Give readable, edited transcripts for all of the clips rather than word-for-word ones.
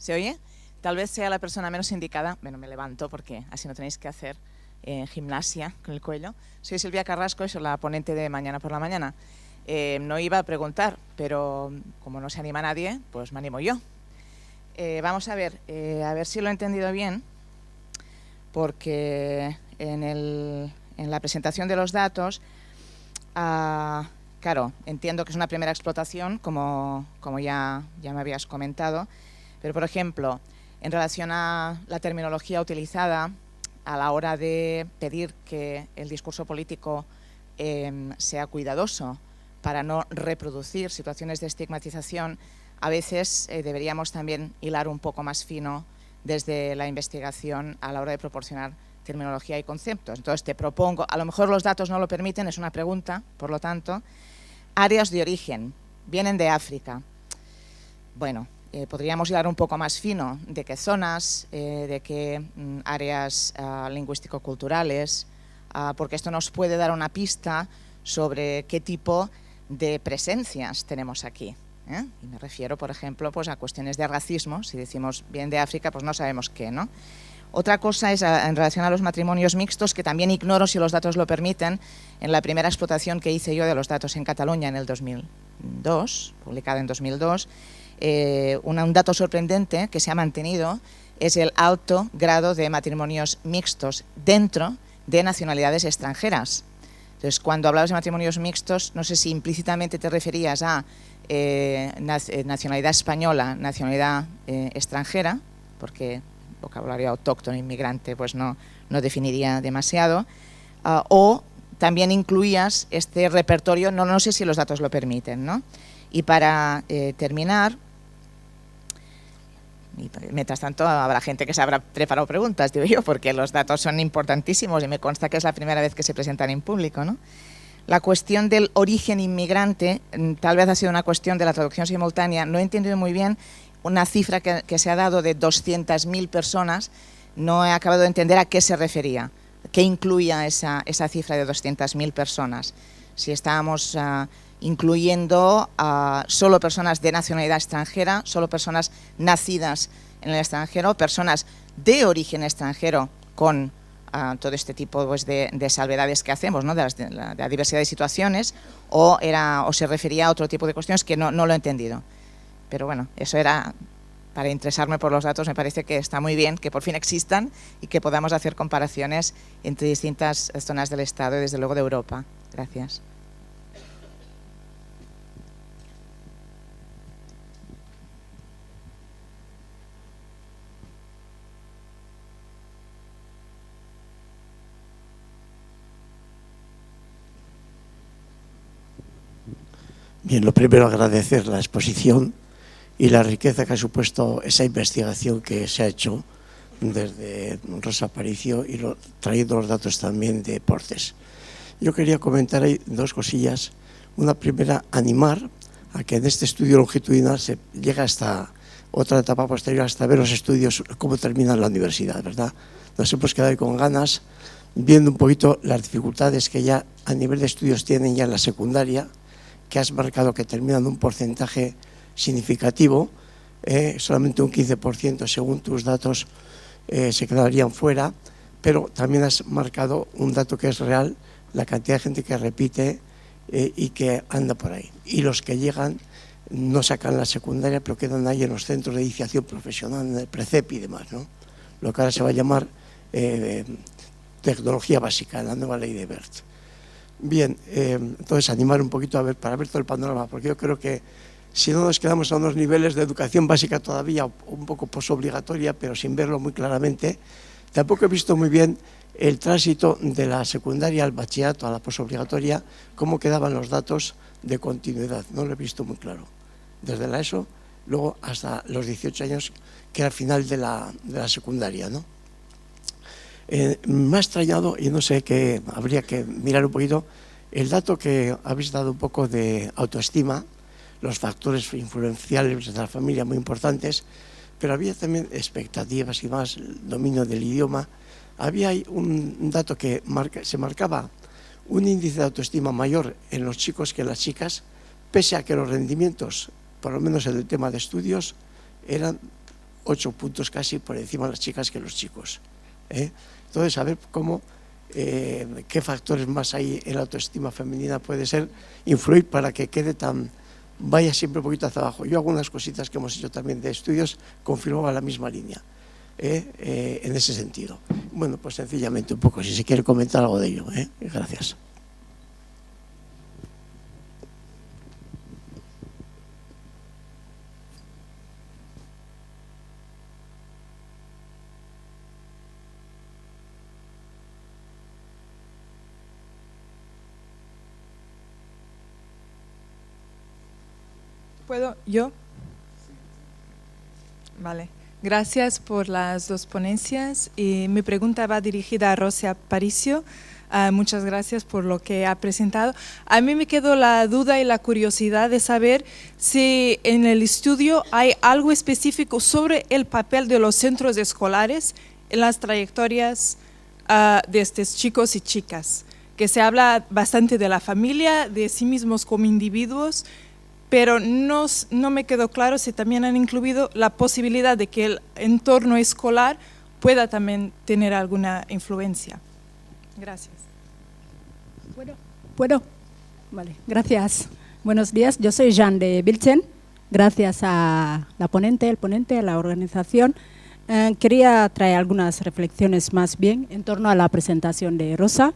¿Se oye? Tal vez sea la persona menos indicada. Bueno, me levanto porque así no tenéis que hacer gimnasia con el cuello. Soy Silvia Carrasco y soy la ponente de Mañana por la Mañana. No iba a preguntar, pero como no se anima nadie, pues me animo yo. Vamos a ver si lo he entendido bien, porque en la presentación de los datos, claro, entiendo que es una primera explotación, como ya me habías comentado, pero, por ejemplo, en relación a la terminología utilizada a la hora de pedir que el discurso político sea cuidadoso para no reproducir situaciones de estigmatización, a veces deberíamos también hilar un poco más fino desde la investigación a la hora de proporcionar terminología y conceptos. Entonces te propongo, a lo mejor los datos no lo permiten, es una pregunta, por lo tanto, áreas de origen, vienen de África. Bueno, podríamos hilar un poco más fino de qué zonas, de qué áreas lingüístico-culturales, porque esto nos puede dar una pista sobre qué tipo de presencias tenemos aquí. Y me refiero, por ejemplo, pues a cuestiones de racismo. Si decimos bien de África, pues no sabemos qué, ¿no? Otra cosa es en relación a los matrimonios mixtos, que también ignoro si los datos lo permiten. En la primera explotación que hice yo de los datos en Cataluña en el 2002, publicada en 2002, un dato sorprendente que se ha mantenido es el alto grado de matrimonios mixtos dentro de nacionalidades extranjeras. Entonces, cuando hablabas de matrimonios mixtos, no sé si implícitamente te referías a nacionalidad española, nacionalidad extranjera, porque vocabulario autóctono, inmigrante, pues no definiría demasiado, o también incluías este repertorio, no sé si los datos lo permiten, ¿no? Y para terminar, y mientras tanto habrá gente que se habrá preparado preguntas, digo yo, porque los datos son importantísimos y me consta que es la primera vez que se presentan en público, ¿no? La cuestión del origen inmigrante tal vez ha sido una cuestión de la traducción simultánea. No he entendido muy bien una cifra que se ha dado de 200.000 personas. No he acabado de entender a qué se refería, qué incluía esa cifra de 200.000 personas. Si estábamos incluyendo a solo personas de nacionalidad extranjera, solo personas nacidas en el extranjero, personas de origen extranjero con todo este tipo pues, de salvedades que hacemos, ¿no? de la diversidad de situaciones, o se refería a otro tipo de cuestiones que no lo he entendido. Pero bueno, eso era para interesarme por los datos. Me parece que está muy bien que por fin existan y que podamos hacer comparaciones entre distintas zonas del Estado y desde luego de Europa. Gracias. Bien, lo primero agradecer la exposición y la riqueza que ha supuesto esa investigación que se ha hecho desde Rosa Aparicio y trayendo los datos también de Porces. Yo quería comentar ahí dos cosillas. Una primera, animar a que en este estudio longitudinal se llega hasta otra etapa posterior, hasta ver los estudios, cómo terminan la universidad, ¿verdad? Nos hemos quedado con ganas, viendo un poquito las dificultades que ya a nivel de estudios tienen ya en la secundaria, que has marcado que terminan un porcentaje significativo, solamente un 15% según tus datos se quedarían fuera, pero también has marcado un dato que es real, la cantidad de gente que repite y que anda por ahí. Y los que llegan no sacan la secundaria, pero quedan ahí en los centros de iniciación profesional, en el PRECEP y demás, ¿no? Lo que ahora se va a llamar tecnología básica, la nueva ley de Bert. Bien, entonces animar un poquito para ver todo el panorama, porque yo creo que si no nos quedamos a unos niveles de educación básica todavía un poco posobligatoria, pero sin verlo muy claramente, tampoco he visto muy bien el tránsito de la secundaria al bachillerato, a la posobligatoria, cómo quedaban los datos de continuidad, no lo he visto muy claro. Desde la ESO, luego hasta los 18 años, que era el final de la secundaria, ¿no? Me ha extrañado, y no sé, que habría que mirar un poquito, el dato que habéis dado un poco de autoestima, los factores influenciales de la familia muy importantes, pero había también expectativas y más, el dominio del idioma. Había ahí un dato que se marcaba un índice de autoestima mayor en los chicos que en las chicas, pese a que los rendimientos, por lo menos en el tema de estudios, eran 8 puntos casi por encima de las chicas que los chicos. Entonces, a ver cómo, qué factores más hay en la autoestima femenina puede ser influir para que quede vaya siempre un poquito hacia abajo. Yo algunas cositas que hemos hecho también de estudios confirmaban la misma línea, en ese sentido. Bueno, pues sencillamente un poco, si se quiere comentar algo de ello. Gracias. ¿Puedo yo? Vale. Gracias por las dos ponencias. Y mi pregunta va dirigida a Rosa Aparicio. Muchas gracias por lo que ha presentado. A mí me quedó la duda y la curiosidad de saber si en el estudio hay algo específico sobre el papel de los centros escolares en las trayectorias de estos chicos y chicas. Que se habla bastante de la familia, de sí mismos como individuos, pero no me quedó claro si también han incluido la posibilidad de que el entorno escolar pueda también tener alguna influencia. Gracias. ¿Puedo? Vale, gracias. Buenos días, yo soy Jean de Vilchen. Gracias a el ponente, a la organización. Quería traer algunas reflexiones más bien en torno a la presentación de Rosa.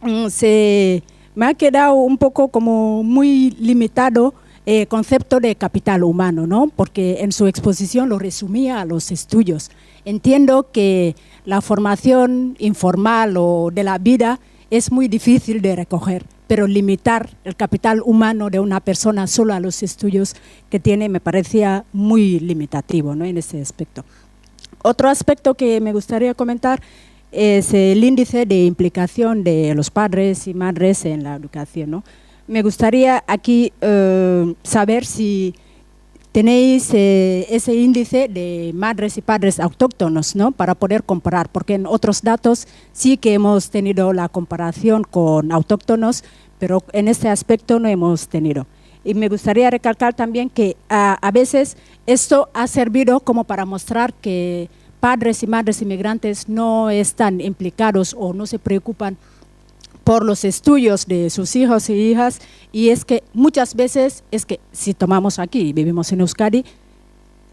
Me ha quedado un poco como muy limitado el concepto de capital humano, ¿no? Porque en su exposición lo resumía a los estudios. Entiendo que la formación informal o de la vida es muy difícil de recoger, pero limitar el capital humano de una persona solo a los estudios que tiene me parecía muy limitativo, ¿no? En ese aspecto. Otro aspecto que me gustaría comentar es el índice de implicación de los padres y madres en la educación, ¿no? Me gustaría aquí saber si tenéis ese índice de madres y padres autóctonos, ¿no? Para poder comparar, porque en otros datos sí que hemos tenido la comparación con autóctonos, pero en este aspecto no hemos tenido. Y me gustaría recalcar también que a veces esto ha servido como para mostrar que padres y madres inmigrantes no están implicados o no se preocupan por los estudios de sus hijos y hijas, y es que muchas veces, si tomamos aquí, vivimos en Euskadi,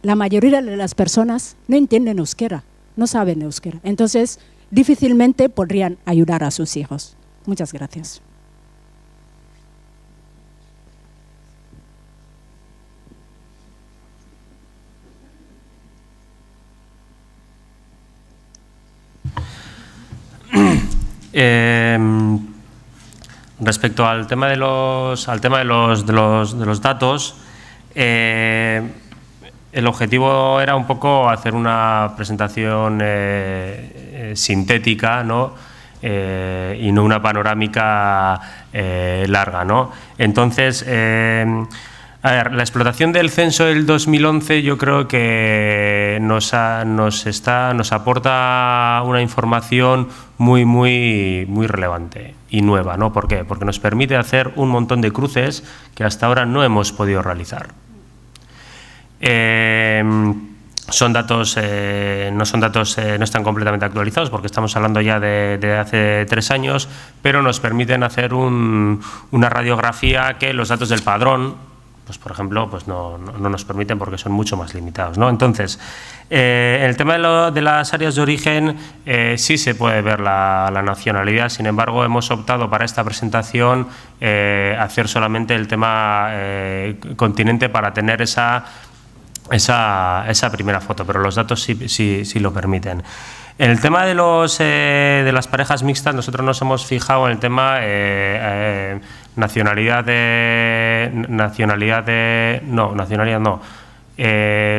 la mayoría de las personas no entienden euskera, no saben euskera, entonces difícilmente podrían ayudar a sus hijos. Muchas gracias. Respecto al tema de los datos, el objetivo era un poco hacer una presentación sintética, ¿no? Y no una panorámica larga, ¿no? Entonces, a ver, la explotación del censo del 2011 yo creo que nos aporta una información muy relevante y nueva, ¿no? ¿Por qué? Porque nos permite hacer un montón de cruces que hasta ahora no hemos podido realizar. Son datos, no están completamente actualizados porque estamos hablando ya de hace 3 años, pero nos permiten hacer una radiografía que los datos del padrón, pues por ejemplo, pues no nos permiten porque son mucho más limitados, ¿no? Entonces, en el tema de las áreas de origen sí se puede ver la nacionalidad, sin embargo hemos optado para esta presentación hacer solamente el tema continente para tener esa primera foto, pero los datos sí lo permiten. En el tema de las parejas mixtas, nosotros nos hemos fijado en el tema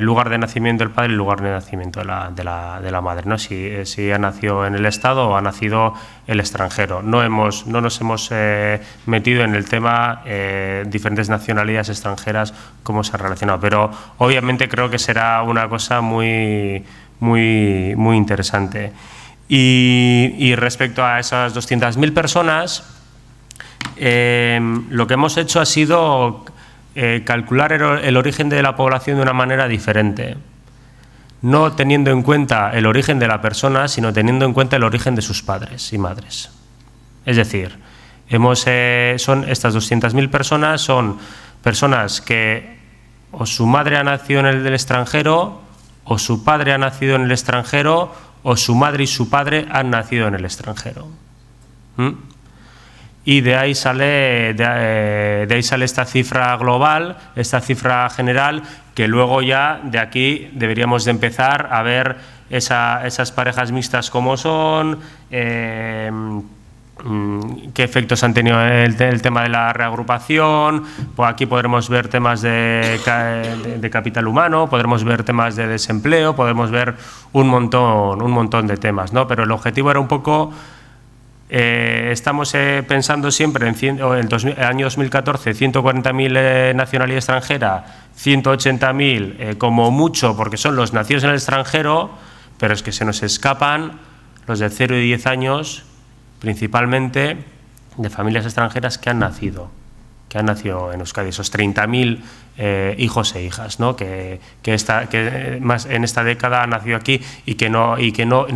lugar de nacimiento del padre y lugar de nacimiento de la madre, ¿no? Si ha nacido en el Estado o ha nacido el extranjero. No nos hemos metido en el tema diferentes nacionalidades extranjeras, cómo se ha relacionado, pero obviamente creo que será una cosa muy interesante. Y respecto a esas 200.000 personas, lo que hemos hecho ha sido calcular el origen de la población de una manera diferente. no teniendo en cuenta el origen de la persona, sino teniendo en cuenta el origen de sus padres y madres. Es decir, son estas 200.000 personas, son personas que o su madre ha nacido en el del extranjero, o su padre ha nacido en el extranjero, o su madre y su padre han nacido en el extranjero. Y de ahí sale esta cifra global, esta cifra general, que luego ya de aquí deberíamos de empezar a ver esas parejas mixtas como son, qué efectos han tenido el tema de la reagrupación. Pues aquí podremos ver temas de capital humano, podremos ver temas de desempleo, podremos ver un montón de temas, ¿no? Pero el objetivo era un poco, estamos pensando siempre en el año 2014, 140.000 nacionalidad extranjera, 180.000 como mucho, porque son los nacidos en el extranjero, pero es que se nos escapan los de 0 y 10 años, principalmente de familias extranjeras que han nacido en Euskadi, esos 30.000 hijos e hijas, ¿no? que más en esta década han nacido aquí y que no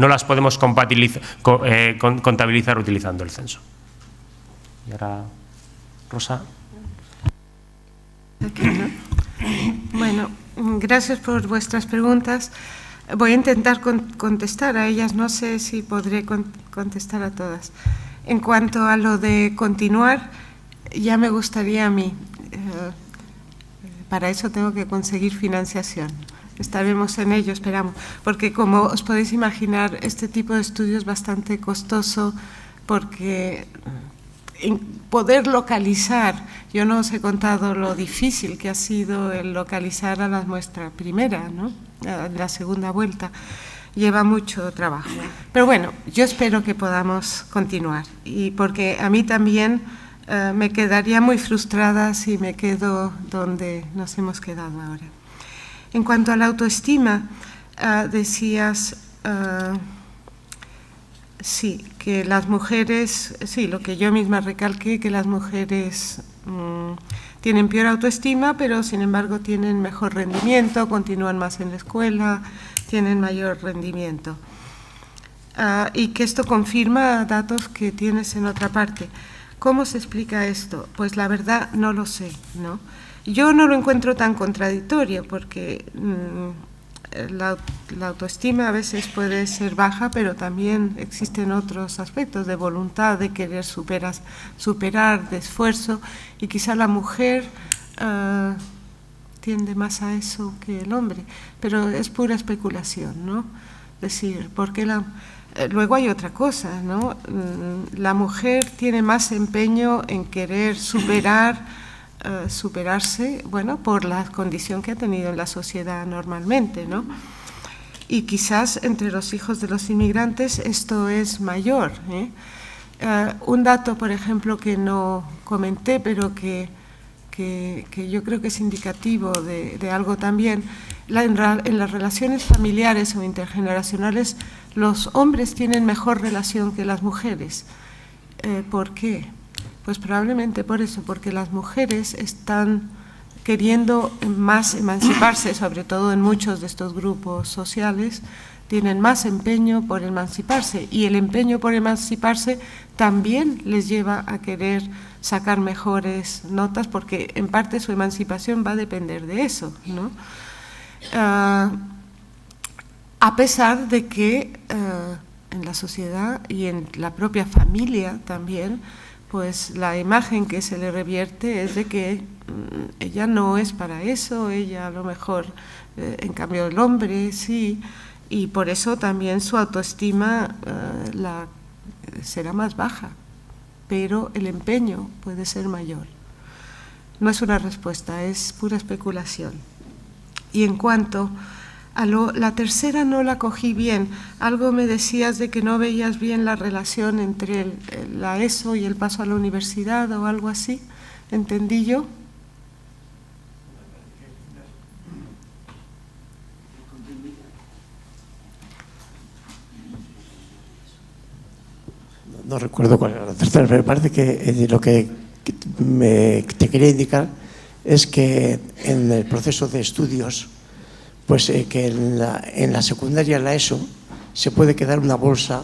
las podemos contabilizar utilizando el censo. Y ahora, Rosa. Bueno, gracias por vuestras preguntas. Voy a intentar contestar a ellas, no sé si podré contestar a todas. En cuanto a lo de continuar, ya me gustaría a mí, para eso tengo que conseguir financiación. Estaremos en ello, esperamos, porque como os podéis imaginar, este tipo de estudio es bastante costoso, porque poder localizar, yo no os he contado lo difícil que ha sido el localizar a la muestra primera, ¿no? La segunda vuelta, lleva mucho trabajo. Pero bueno, yo espero que podamos continuar, y porque a mí también me quedaría muy frustrada si me quedo donde nos hemos quedado ahora. En cuanto a la autoestima, decías, sí, que las mujeres, sí, lo que yo misma recalqué, que las mujeres tienen peor autoestima, pero sin embargo tienen mejor rendimiento, continúan más en la escuela, tienen mayor rendimiento. Y que esto confirma datos que tienes en otra parte. ¿Cómo se explica esto? Pues la verdad no lo sé, ¿no? Yo no lo encuentro tan contradictorio, porque la autoestima a veces puede ser baja, pero también existen otros aspectos de voluntad, de querer superar, de esfuerzo, y quizá la mujer tiende más a eso que el hombre, pero es pura especulación, ¿no? Es decir, porque luego hay otra cosa, ¿no? La mujer tiene más empeño en querer superarse, bueno, por la condición que ha tenido en la sociedad normalmente, ¿no? Y quizás entre los hijos de los inmigrantes esto es mayor, ¿eh? Un dato, por ejemplo, que no comenté, pero que yo creo que es indicativo de algo también, en las relaciones familiares o intergeneracionales, los hombres tienen mejor relación que las mujeres. ¿Por qué? Pues probablemente por eso, porque las mujeres están queriendo más emanciparse, sobre todo en muchos de estos grupos sociales, tienen más empeño por emanciparse, y el empeño por emanciparse también les lleva a querer sacar mejores notas, porque en parte su emancipación va a depender de eso, ¿no? A pesar de que en la sociedad y en la propia familia también, pues la imagen que se le revierte es de que ella no es para eso, ella a lo mejor, en cambio el hombre sí, y por eso también su autoestima será más baja, pero el empeño puede ser mayor. No es una respuesta, es pura especulación. Y en cuanto a la tercera, no la cogí bien. Algo me decías de que no veías bien la relación entre la ESO y el paso a la universidad o algo así. ¿Entendí yo? No recuerdo cuál era la tercera, pero me parece que lo que te quería indicar es que en el proceso de estudios pues que en la secundaria, en la ESO, se puede quedar una bolsa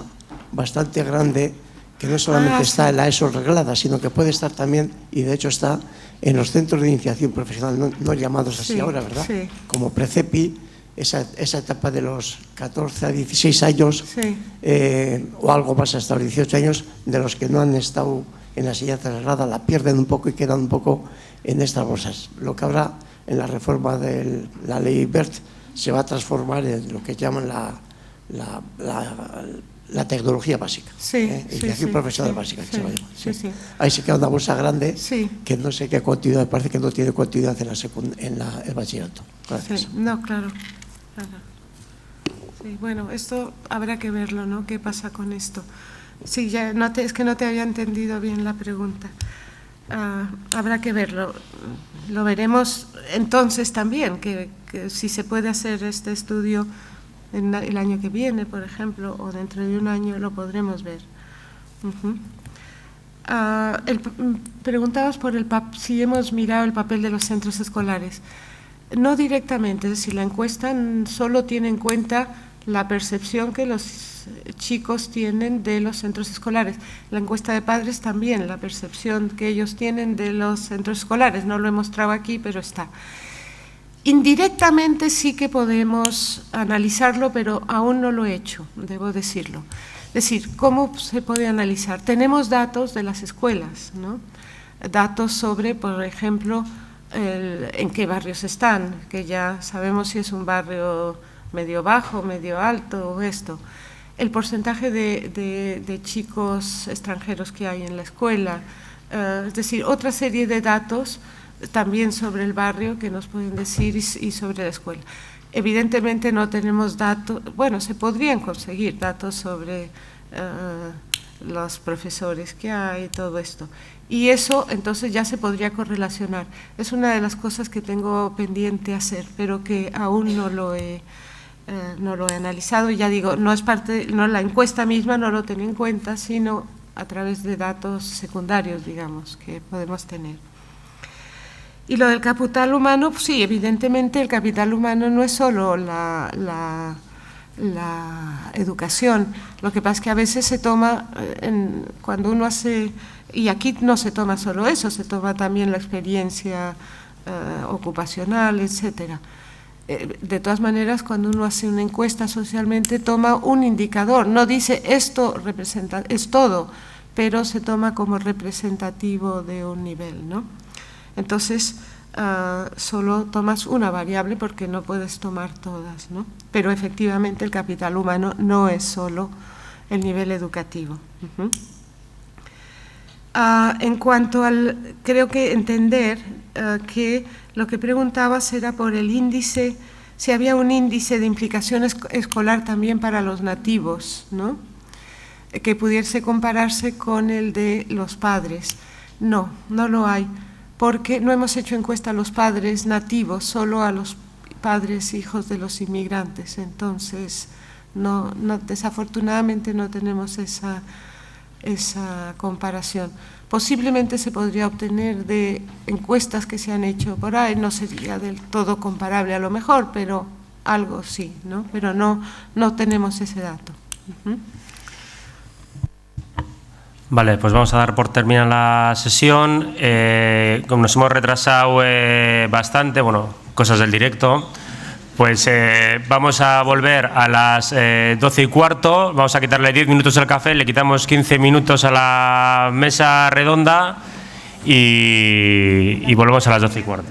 bastante grande que no solamente está en la ESO reglada, sino que puede estar también, y de hecho está en los centros de iniciación profesional, no llamados así ahora, ¿verdad? Sí. Como Precepi, esa etapa de los 14 a 16 años, o algo más hasta los 18 años, de los que no han estado en la enseñanza reglada, la pierden un poco y quedan un poco en estas bolsas. Lo que ahora, en la reforma de la ley BERT, se va a transformar en lo que llaman la tecnología básica, iniciación profesional básica, que se va a llamar. Ahí se queda una bolsa grande que no sé qué continuidad, parece que no tiene continuidad en el bachillerato. Gracias. Sí, no, claro. Sí, bueno, esto habrá que verlo, ¿no? ¿Qué pasa con esto? Sí, ya es que no te había entendido bien la pregunta. Habrá que verlo. Lo veremos entonces también, que si se puede hacer este estudio en el año que viene, por ejemplo, o dentro de un año, lo podremos ver. Preguntabas por si hemos mirado el papel de los centros escolares. No directamente, es decir, la encuesta solo tiene en cuenta la percepción que los chicos tienen de los centros escolares. La encuesta de padres también, la percepción que ellos tienen de los centros escolares. No lo he mostrado aquí, pero está. Indirectamente sí que podemos analizarlo, pero aún no lo he hecho, debo decirlo. Es decir, ¿cómo se puede analizar? Tenemos datos de las escuelas, ¿no? Datos sobre, por ejemplo, en qué barrios están, que ya sabemos si es un barrio medio bajo, medio alto o esto. El porcentaje de chicos extranjeros que hay en la escuela, es decir, otra serie de datos también sobre el barrio que nos pueden decir y sobre la escuela. Evidentemente no tenemos datos, bueno, se podrían conseguir datos sobre los profesores que hay, todo esto. Y eso entonces ya se podría correlacionar. Es una de las cosas que tengo pendiente hacer, pero que aún no lo he analizado. Ya digo, no es parte, no la encuesta misma no lo tiene en cuenta, sino a través de datos secundarios, digamos, que podemos tener. Y lo del capital humano, pues sí, evidentemente el capital humano no es solo la educación. Lo que pasa es que a veces se toma, cuando uno hace, y aquí no se toma solo eso, se toma también la experiencia ocupacional, etcétera. De todas maneras, cuando uno hace una encuesta socialmente, toma un indicador, no dice esto representa, es todo, pero se toma como representativo de un nivel, ¿no? Entonces, solo tomas una variable porque no puedes tomar todas, ¿no? Pero efectivamente el capital humano no es solo el nivel educativo. En cuanto al, creo que entender que lo que preguntabas era por el índice, si había un índice de implicación escolar también para los nativos, ¿no? Que pudiese compararse con el de los padres. No, no lo hay, porque no hemos hecho encuesta a los padres nativos, solo a los padres hijos de los inmigrantes. Entonces, desafortunadamente no tenemos esa comparación. Posiblemente se podría obtener de encuestas que se han hecho por ahí, no sería del todo comparable a lo mejor, pero algo sí, ¿no? Pero no tenemos ese dato. Vale, pues vamos a dar por terminada la sesión. Como nos hemos retrasado bastante, bueno, cosas del directo, pues vamos a volver a las 12:15, vamos a quitarle 10 minutos al café, le quitamos 15 minutos a la mesa redonda y volvemos a las 12:15.